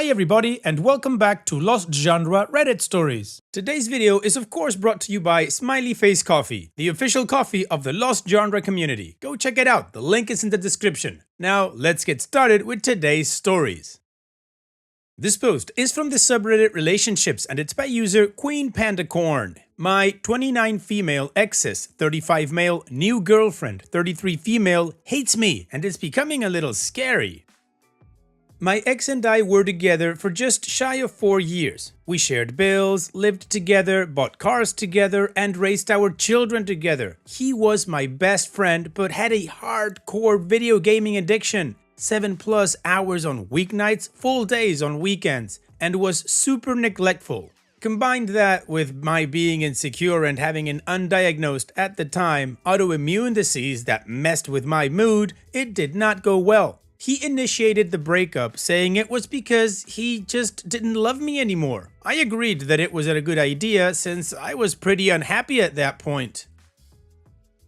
Hi everybody and welcome back to Lost Genre Reddit Stories. Today's video is of course brought to you by Smiley Face Coffee, the official coffee of the Lost Genre community. Go check it out, the link is in the description. Now let's get started with today's stories. This post is from the subreddit Relationships and it's by user Queen Panda Corn. My 29 female exes, 35 male, new girlfriend, 33 female, hates me and it's becoming a little scary. My ex and I were together for just shy of 4 years. We shared bills, lived together, bought cars together, and raised our children together. He was my best friend, but had a hardcore video gaming addiction. 7+ hours on weeknights, full days on weekends, and was super neglectful. Combine that with my being insecure and having an undiagnosed, at the time, autoimmune disease that messed with my mood, it did not go well. He initiated the breakup, saying it was because he just didn't love me anymore. I agreed that it was a good idea since I was pretty unhappy at that point.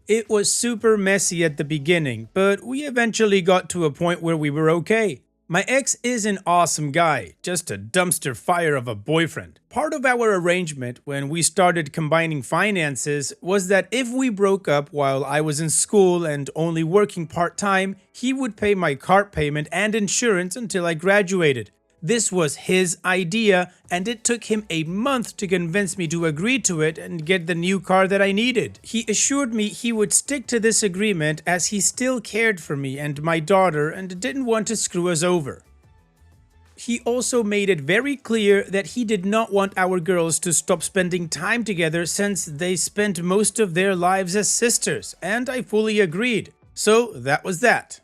It was super messy at the beginning, but we eventually got to a point where we were okay. My ex is an awesome guy, just a dumpster fire of a boyfriend. Part of our arrangement when we started combining finances was that if we broke up while I was in school and only working part-time, he would pay my car payment and insurance until I graduated. This was his idea, and it took him a month to convince me to agree to it and get the new car that I needed. He assured me he would stick to this agreement as he still cared for me and my daughter and didn't want to screw us over. He also made it very clear that he did not want our girls to stop spending time together since they spent most of their lives as sisters, and I fully agreed. So that was that.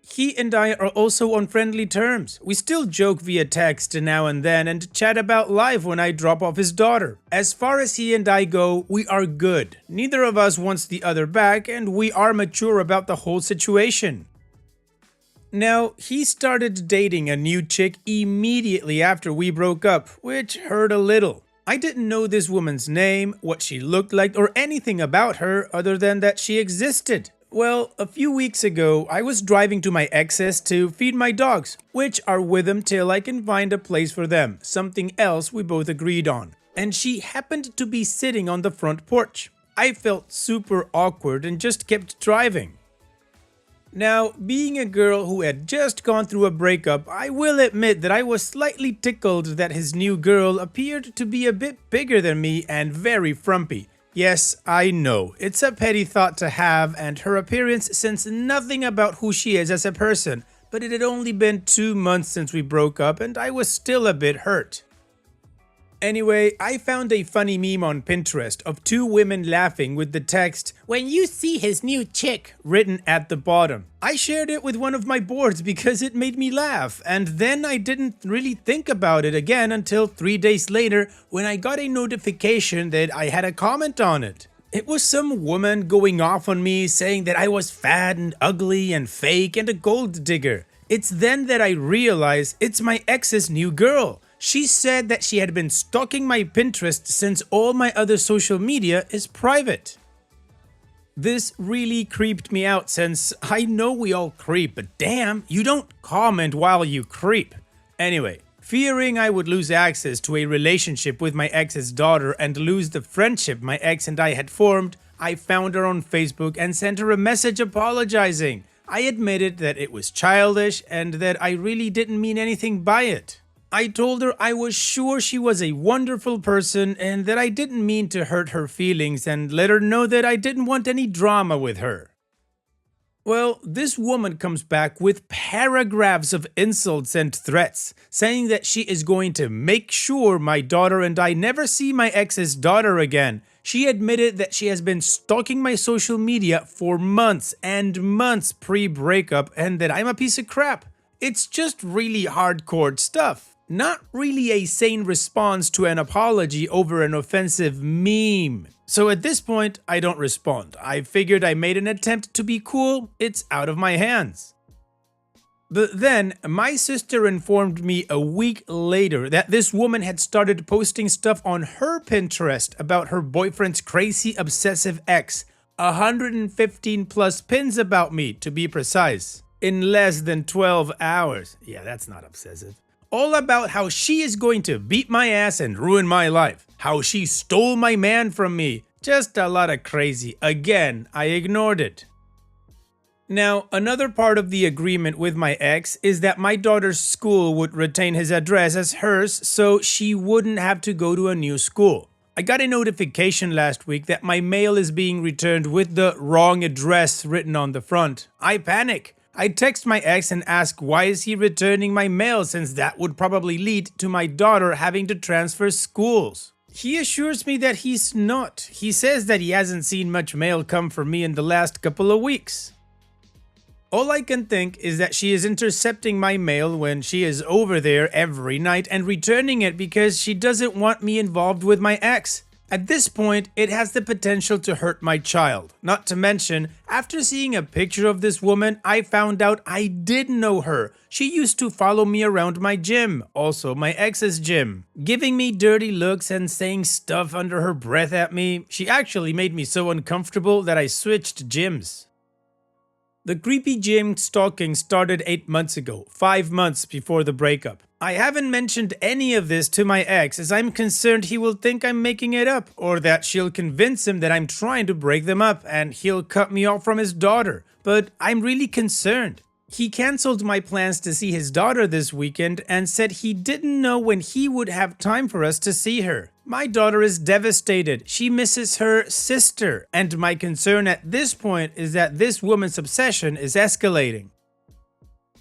He and I are also on friendly terms. We still joke via text now and then and chat about life when I drop off his daughter. As far as he and I go, we are good. Neither of us wants the other back and we are mature about the whole situation. Now, he started dating a new chick immediately after we broke up, which hurt a little. I didn't know this woman's name, what she looked like, or anything about her other than that she existed. Well, a few weeks ago, I was driving to my ex's to feed my dogs, which are with him till I can find a place for them, something else we both agreed on. And she happened to be sitting on the front porch. I felt super awkward and just kept driving. Now, being a girl who had just gone through a breakup, I will admit that I was slightly tickled that his new girl appeared to be a bit bigger than me and very frumpy. Yes, I know, it's a petty thought to have, and her appearance says nothing about who she is as a person, but it had only been 2 months since we broke up and I was still a bit hurt. Anyway, I found a funny meme on Pinterest of 2 women laughing with the text, "When you see his new chick," written at the bottom. I shared it with one of my boards because it made me laugh, and then I didn't really think about it again until 3 days later when I got a notification that I had a comment on it. It was some woman going off on me saying that I was fat and ugly and fake and a gold digger. It's then that I realized it's my ex's new girl. She said that she had been stalking my Pinterest since all my other social media is private. This really creeped me out since I know we all creep, but damn, you don't comment while you creep. Anyway, fearing I would lose access to a relationship with my ex's daughter and lose the friendship my ex and I had formed, I found her on Facebook and sent her a message apologizing. I admitted that it was childish and that I really didn't mean anything by it. I told her I was sure she was a wonderful person and that I didn't mean to hurt her feelings and let her know that I didn't want any drama with her. Well, this woman comes back with paragraphs of insults and threats, saying that she is going to make sure my daughter and I never see my ex's daughter again. She admitted that she has been stalking my social media for months and months pre-breakup and that I'm a piece of crap. It's just really hardcore stuff. Not really a sane response to an apology over an offensive meme. So at this point, I don't respond. I figured I made an attempt to be cool, it's out of my hands. But then, my sister informed me a week later that this woman had started posting stuff on her Pinterest about her boyfriend's crazy obsessive ex. 115 plus pins about me, to be precise. In less than 12 hours. Yeah, that's not obsessive. all about how she is going to beat my ass and ruin my life, how she stole my man from me. Just a lot of crazy. Again, I ignored it. Now, another part of the agreement with my ex is that my daughter's school would retain his address as hers so she wouldn't have to go to a new school. I got a notification last week that my mail is being returned with the wrong address written on the front. I panic. I text my ex and ask why is he returning my mail, since that would probably lead to my daughter having to transfer schools. He assures me that he's not. He says that he hasn't seen much mail come from me in the last couple of weeks. All I can think is that she is intercepting my mail when she is over there every night and returning it because she doesn't want me involved with my ex. At this point, it has the potential to hurt my child. Not to mention, after seeing a picture of this woman, I found out I did know her. She used to follow me around my gym, also my ex's gym, giving me dirty looks and saying stuff under her breath at me. She actually made me so uncomfortable that I switched gyms. The creepy gym stalking started 8 months ago, 5 months before the breakup. I haven't mentioned any of this to my ex as I'm concerned he will think I'm making it up, or that she'll convince him that I'm trying to break them up and he'll cut me off from his daughter. But I'm really concerned. He cancelled my plans to see his daughter this weekend and said he didn't know when he would have time for us to see her. My daughter is devastated. She misses her sister, and my concern at this point is that this woman's obsession is escalating.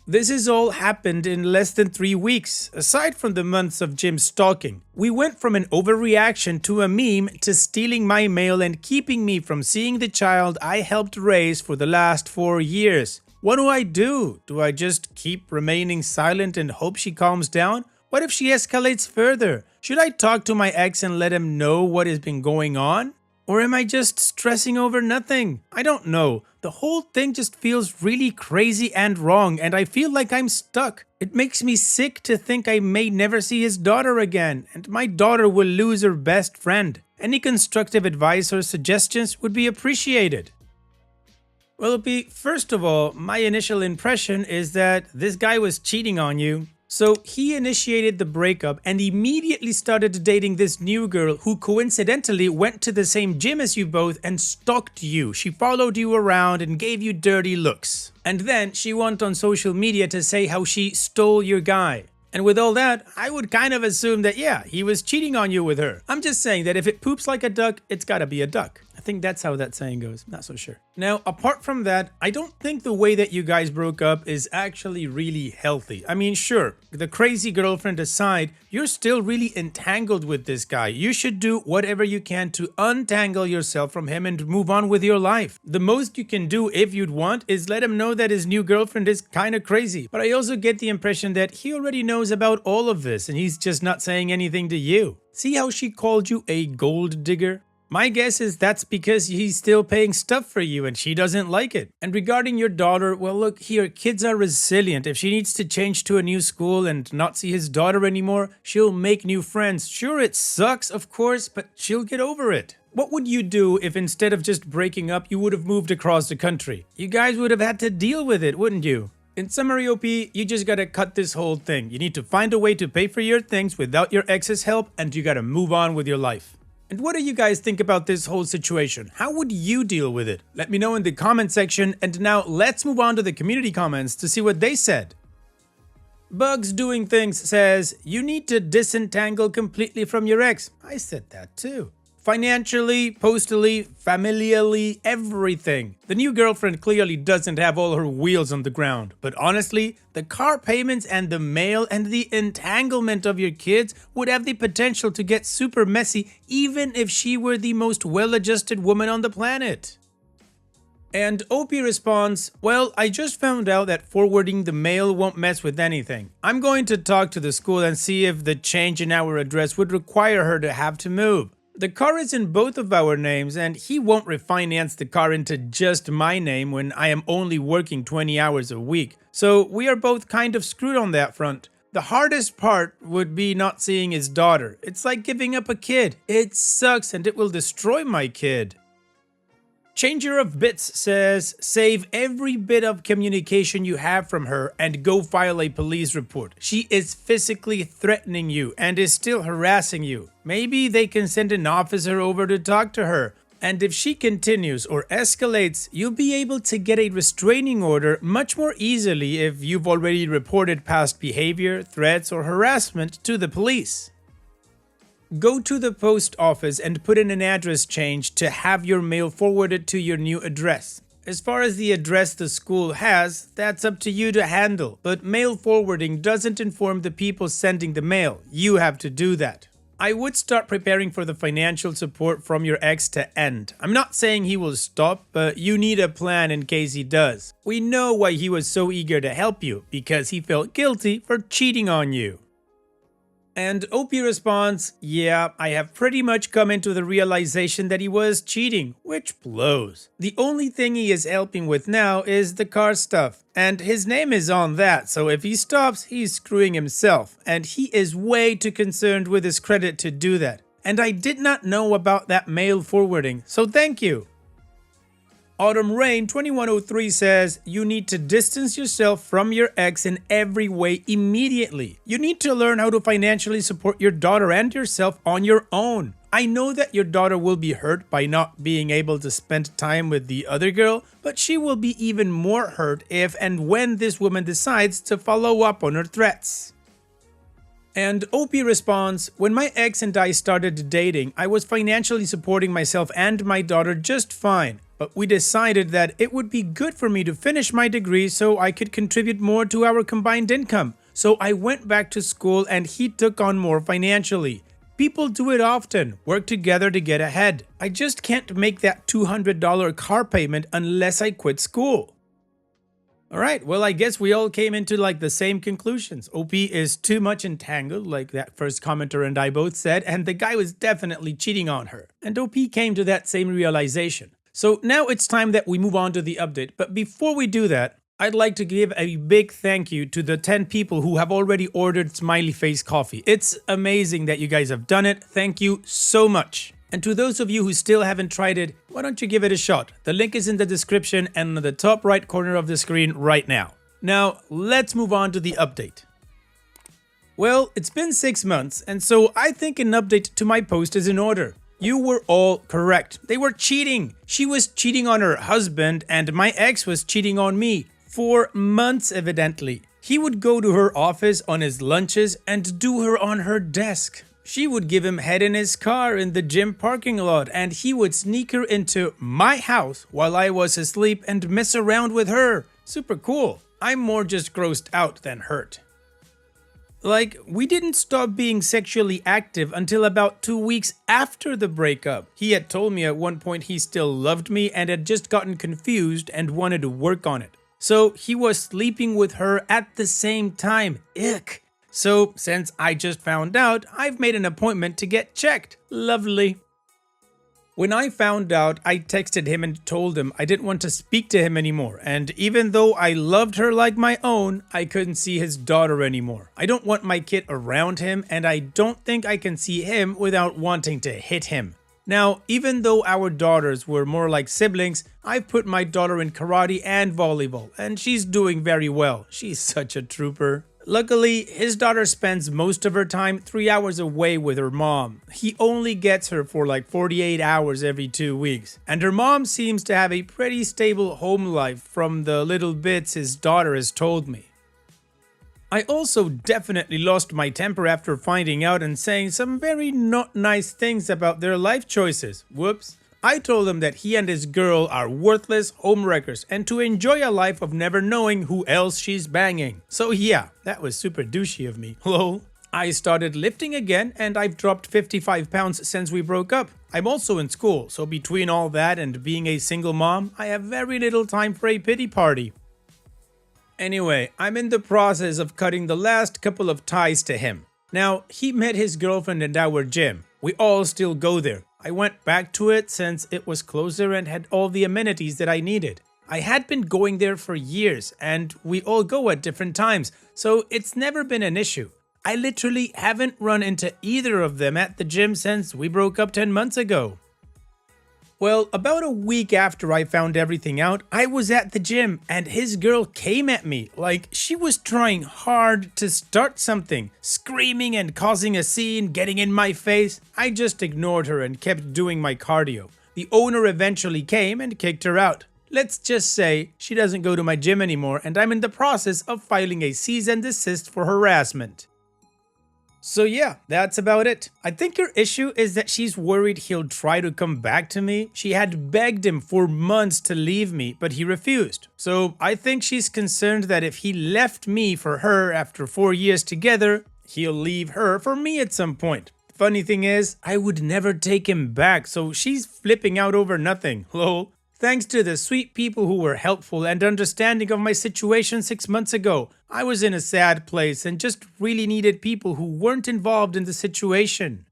This has all happened in less than 3 weeks, aside from the months of gym stalking. We went from an overreaction to a meme to stealing my mail and keeping me from seeing the child I helped raise for the last 4 years. What do I do? Do I just keep remaining silent and hope she calms down? What if she escalates further? Should I talk to my ex and let him know what has been going on? Or am I just stressing over nothing? I don't know. The whole thing just feels really crazy and wrong, and I feel like I'm stuck. It makes me sick to think I may never see his daughter again, and my daughter will lose her best friend. Any constructive advice or suggestions would be appreciated. Well, first of all, my initial impression is that this guy was cheating on you. So he initiated the breakup and immediately started dating this new girl who coincidentally went to the same gym as you both and stalked you. She followed you around and gave you dirty looks. And then she went on social media to say how she stole your guy. And with all that, I would kind of assume that yeah, he was cheating on you with her. I'm just saying that if it poops like a duck, it's gotta be a duck. I think that's how that saying goes. Not so sure. Now, apart from that, I don't think the way that you guys broke up is actually really healthy. I mean, sure, the crazy girlfriend aside, you're still really entangled with this guy. You should do whatever you can to untangle yourself from him and move on with your life. The most you can do, if you'd want, is let him know that his new girlfriend is kind of crazy. But I also get the impression that he already knows about all of this and he's just not saying anything to you. See how she called you a gold digger? My guess is that's because he's still paying stuff for you and she doesn't like it. And regarding your daughter, well look here, kids are resilient. If she needs to change to a new school and not see his daughter anymore, she'll make new friends. Sure, it sucks, of course, but she'll get over it. What would you do if instead of just breaking up, you would have moved across the country? You guys would have had to deal with it, wouldn't you? In summary, OP, you just gotta cut this whole thing. You need to find a way to pay for your things without your ex's help, and you gotta move on with your life. And what do you guys think about this whole situation? How would you deal with it? Let me know in the comment section, and now let's move on to the community comments to see what they said. Bugs Doing Things says, you need to disentangle completely from your ex. I said that too. Financially, postally, familially, everything. The new girlfriend clearly doesn't have all her wheels on the ground. But honestly, the car payments and the mail and the entanglement of your kids would have the potential to get super messy even if she were the most well-adjusted woman on the planet. And OP responds, well, I just found out that forwarding the mail won't mess with anything. I'm going to talk to the school and see if the change in our address would require her to have to move. The car is in both of our names and he won't refinance the car into just my name when I am only working 20 hours a week. So we are both kind of screwed on that front. The hardest part would be not seeing his daughter. It's like giving up a kid. It sucks and it will destroy my kid. Changer of Bits says, save every bit of communication you have from her and go file a police report. She is physically threatening you and is still harassing you. Maybe they can send an officer over to talk to her. And if she continues or escalates, you'll be able to get a restraining order much more easily if you've already reported past behavior, threats, or harassment to the police. Go to the post office and put in an address change to have your mail forwarded to your new address. As far as the address the school has, that's up to you to handle, but mail forwarding doesn't inform the people sending the mail. You have to do that. I would start preparing for the financial support from your ex to end. I'm not saying he will stop, but you need a plan in case he does. We know why he was so eager to help you, because he felt guilty for cheating on you. And OP responds, yeah, I have pretty much come into the realization that he was cheating, which blows. The only thing he is helping with now is the car stuff, and his name is on that, so if he stops, he's screwing himself, and he is way too concerned with his credit to do that. And I did not know about that mail forwarding, so thank you. Autumn Rain 2103 says, you need to distance yourself from your ex in every way immediately. You need to learn how to financially support your daughter and yourself on your own. I know that your daughter will be hurt by not being able to spend time with the other girl, but she will be even more hurt if and when this woman decides to follow up on her threats. And OP responds, when my ex and I started dating, I was financially supporting myself and my daughter just fine. But we decided that it would be good for me to finish my degree so I could contribute more to our combined income. So I went back to school and he took on more financially. People do it often, work together to get ahead. I just can't make that $200 car payment unless I quit school. Alright, well I guess we all came into like the same conclusions. OP is too much entangled, like that first commenter and I both said, and the guy was definitely cheating on her. And OP came to that same realization. So now it's time that we move on to the update, but before we do that, I'd like to give a big thank you to the 10 people who have already ordered Smiley Face Coffee. It's amazing that you guys have done it. Thank you so much. And to those of you who still haven't tried it, why don't you give it a shot? The link is in the description and on the top right corner of the screen right now. Now, let's move on to the update. Well, it's been 6 months, and so I think an update to my post is in order. You were all correct. They were cheating. She was cheating on her husband and my ex was cheating on me. For months, evidently. He would go to her office on his lunches and do her on her desk. She would give him head in his car in the gym parking lot and he would sneak her into my house while I was asleep and mess around with her. Super cool. I'm more just grossed out than hurt. Like, we didn't stop being sexually active until about 2 weeks after the breakup. He had told me at one point he still loved me and had just gotten confused and wanted to work on it. So he was sleeping with her at the same time. Ick. So since I just found out, I've made an appointment to get checked. Lovely. When I found out, I texted him and told him I didn't want to speak to him anymore, and even though I loved her like my own, I couldn't see his daughter anymore. I don't want my kid around him, and I don't think I can see him without wanting to hit him. Now, even though our daughters were more like siblings, I've put my daughter in karate and volleyball, and she's doing very well. She's such a trooper. Luckily, his daughter spends most of her time 3 hours away with her mom. He only gets her for like 48 hours every 2 weeks. And her mom seems to have a pretty stable home life from the little bits his daughter has told me. I also definitely lost my temper after finding out and saying some very not nice things about their life choices. Whoops. I told him that he and his girl are worthless homewreckers and to enjoy a life of never knowing who else she's banging. So yeah, that was super douchey of me. Lol. I started lifting again and I've dropped 55 pounds since we broke up. I'm also in school, so between all that and being a single mom, I have very little time for a pity party. Anyway, I'm in the process of cutting the last couple of ties to him. Now, he met his girlfriend at our gym. We all still go there. I went back to it since it was closer and had all the amenities that I needed. I had been going there for years and we all go at different times, so it's never been an issue. I literally haven't run into either of them at the gym since we broke up 10 months ago. Well, about a week after I found everything out, I was at the gym and his girl came at me like she was trying hard to start something, screaming and causing a scene, getting in my face. I just ignored her and kept doing my cardio. The owner eventually came and kicked her out. Let's just say she doesn't go to my gym anymore and I'm in the process of filing a cease and desist for harassment. So yeah, that's about it. I think her issue is that she's worried he'll try to come back to me. She had begged him for months to leave me, but he refused. So I think she's concerned that if he left me for her after 4 years together, he'll leave her for me at some point. Funny thing is, I would never take him back, so she's flipping out over nothing. Lol. Thanks to the sweet people who were helpful and understanding of my situation 6 months ago, I was in a sad place and just really needed people who weren't involved in the situation.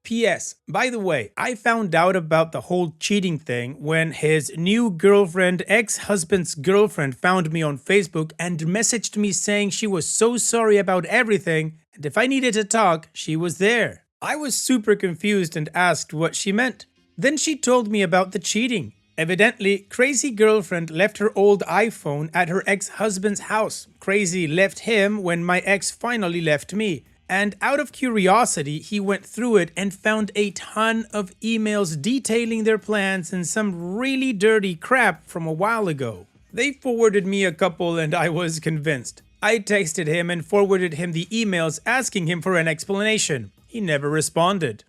P.S. By the way, I found out about the whole cheating thing when his new girlfriend, ex-husband's girlfriend, found me on Facebook and messaged me saying she was so sorry about everything and if I needed to talk, she was there. I was super confused and asked what she meant. Then she told me about the cheating. Evidently, Crazy Girlfriend left her old iPhone at her ex-husband's house. Crazy left him when my ex finally left me. And out of curiosity, he went through it and found a ton of emails detailing their plans and some really dirty crap from a while ago. They forwarded me a couple and I was convinced. I texted him and forwarded him the emails asking him for an explanation. He never responded.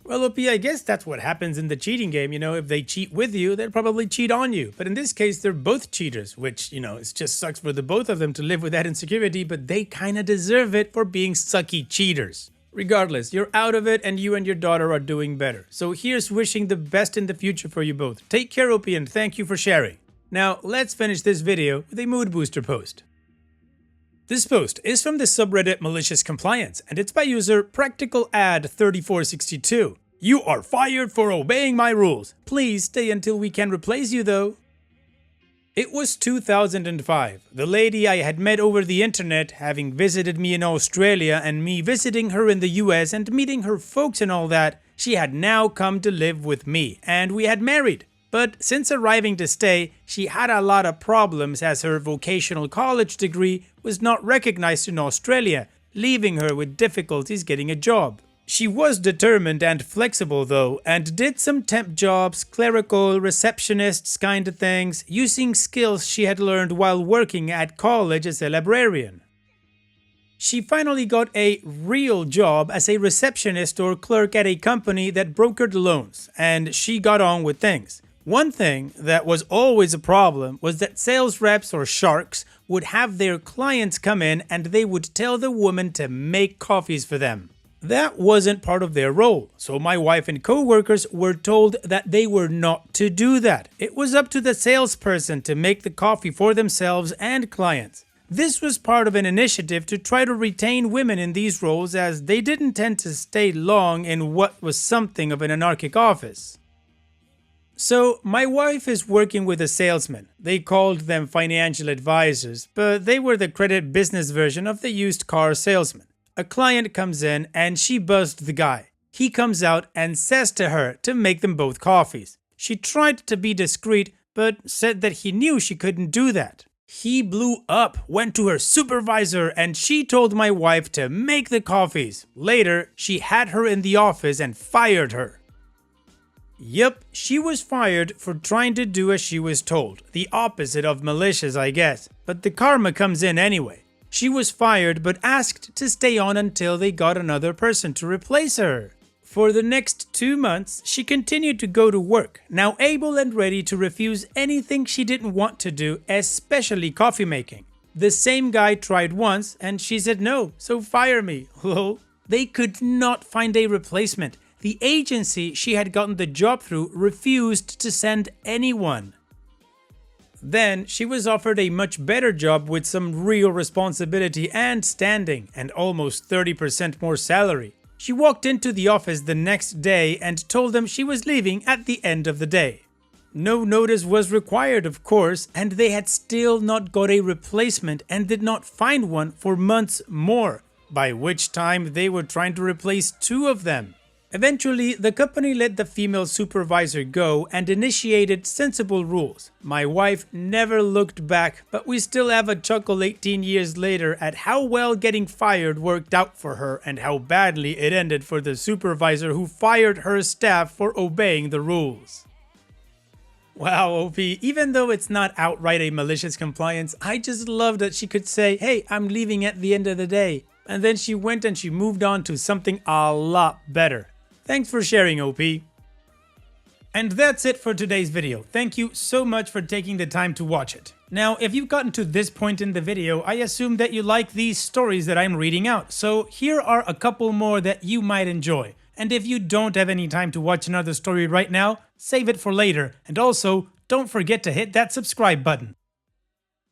Well, OP, I guess that's what happens in the cheating game. You know, if they cheat with you, they'll probably cheat on you. But in this case, they're both cheaters, which, it just sucks for the both of them to live with that insecurity, but they kind of deserve it for being sucky cheaters. Regardless, you're out of it and you and your daughter are doing better. So here's wishing the best in the future for you both. Take care, OP, and thank you for sharing. Now, let's finish this video with a mood booster post. This post is from the subreddit Malicious Compliance, and it's by user PracticalAd3462. You are fired for obeying my rules. Please stay until we can replace you though. It was 2005. The lady I had met over the internet, having visited me in Australia and me visiting her in the US and meeting her folks and all that, she had now come to live with me, and we had married. But since arriving to stay, she had a lot of problems as her vocational college degree was not recognized in Australia, leaving her with difficulties getting a job. She was determined and flexible though, and did some temp jobs, clerical, receptionists kind of things, using skills she had learned while working at college as a librarian. She finally got a real job as a receptionist or clerk at a company that brokered loans, and she got on with things. One thing that was always a problem was that sales reps or sharks would have their clients come in and they would tell the woman to make coffees for them. That wasn't part of their role, so my wife and co-workers were told that they were not to do that. It was up to the salesperson to make the coffee for themselves and clients. This was part of an initiative to try to retain women in these roles as they didn't tend to stay long in what was something of an anarchic office. So, my wife is working with a salesman. They called them financial advisors, but they were the credit business version of the used car salesman. A client comes in and she buzzed the guy. He comes out and says to her to make them both coffees. She tried to be discreet, but said that he knew she couldn't do that. He blew up, went to her supervisor, and she told my wife to make the coffees. Later, she had her in the office and fired her. Yep, she was fired for trying to do as she was told. The opposite of malicious, I guess. But the karma comes in anyway. She was fired but asked to stay on until they got another person to replace her. For the next 2 months, she continued to go to work, now able and ready to refuse anything she didn't want to do, especially coffee making. The same guy tried once and she said no, so fire me, lol. They could not find a replacement. The agency she had gotten the job through refused to send anyone. Then she was offered a much better job with some real responsibility and standing, and almost 30% more salary. She walked into the office the next day and told them she was leaving at the end of the day. No notice was required, of course, and they had still not got a replacement and did not find one for months more, by which time they were trying to replace 2 of them. Eventually, the company let the female supervisor go and initiated sensible rules. My wife never looked back, but we still have a chuckle 18 years later at how well getting fired worked out for her and how badly it ended for the supervisor who fired her staff for obeying the rules. Wow, OP, even though it's not outright a malicious compliance, I just love that she could say, hey, I'm leaving at the end of the day. And then she went and she moved on to something a lot better. Thanks for sharing, OP. And that's it for today's video. Thank you so much for taking the time to watch it. Now, if you've gotten to this point in the video, I assume that you like these stories that I'm reading out. So here are a couple more that you might enjoy. And if you don't have any time to watch another story right now, save it for later. And also, don't forget to hit that subscribe button.